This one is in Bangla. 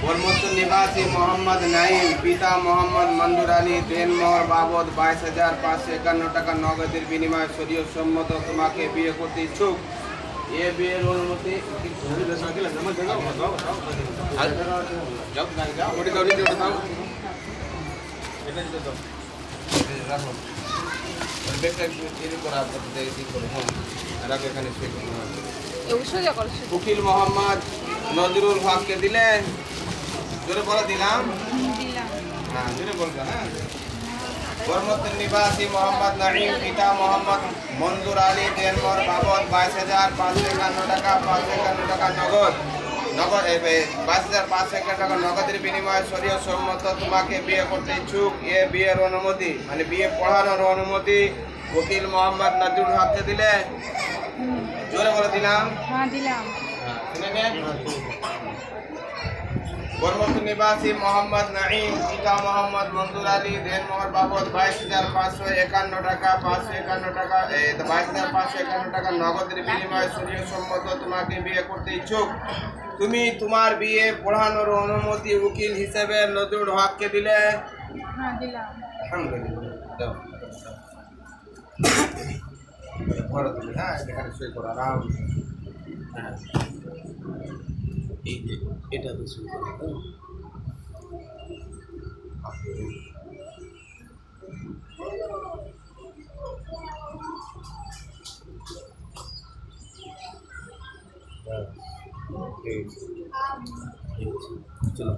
बरमत्तु निवासी मोहम्मद नाइम, पिता मोहम्मद मंजूर आলী, দেনমোহর বাবদ 22,551 টাকা নগদের বিনিময়ে শরীয়ত সম্মত তোমাকে বিয়ে করতে ইচ্ছুক। এ বিয়ের অনুমতি উকিল মোহাম্মদ নজরুল হককে দিলে জোরে বলে দিলাম। হ্যাঁ জোরে বলবে। হ্যাঁ বরমত্তু নিবাসী মোহাম্মদ নাঈম, পিতা মোহাম্মদ মঞ্জুর আলী, দেনমোহর বাবদ 22,551 টাকা 551 টাকা নগদ 22,551 টাকা নগদের বিনিময়ে শরীয়ত সম্মত তোমাকে বিয়ে করতে ইচ্ছুক। এ বিয়ের অনুমতি মানে বিয়ে পড়ানোর অনুমতি উকিল মোহাম্মদ নজরুল হককে দিলে জোরে বলে দিলাম। হ্যাঁ দিলাম। বরমত্তু নিবাসী মোহাম্মদ নাঈম, পিতা মোহাম্মদ মঞ্জুর আলী, দেনমোহর বাবদ 22,551 টাকা 22,551 টাকা নগদের বিনিময়ে শরীয়ত সম্মত তোমাকে বিয়ে করতে ইচ্ছুক। তুমি তোমার বিয়ে পড়ানোর অনুমতি উকিল হিসেবে নজরুল হককে দিলে। হ্যাঁ দিলাম। আলহামদুলিল্লাহ। হ্যাঁ এখানে সই করো আরাম। হ্যাঁ এটা তো সই করো। চলো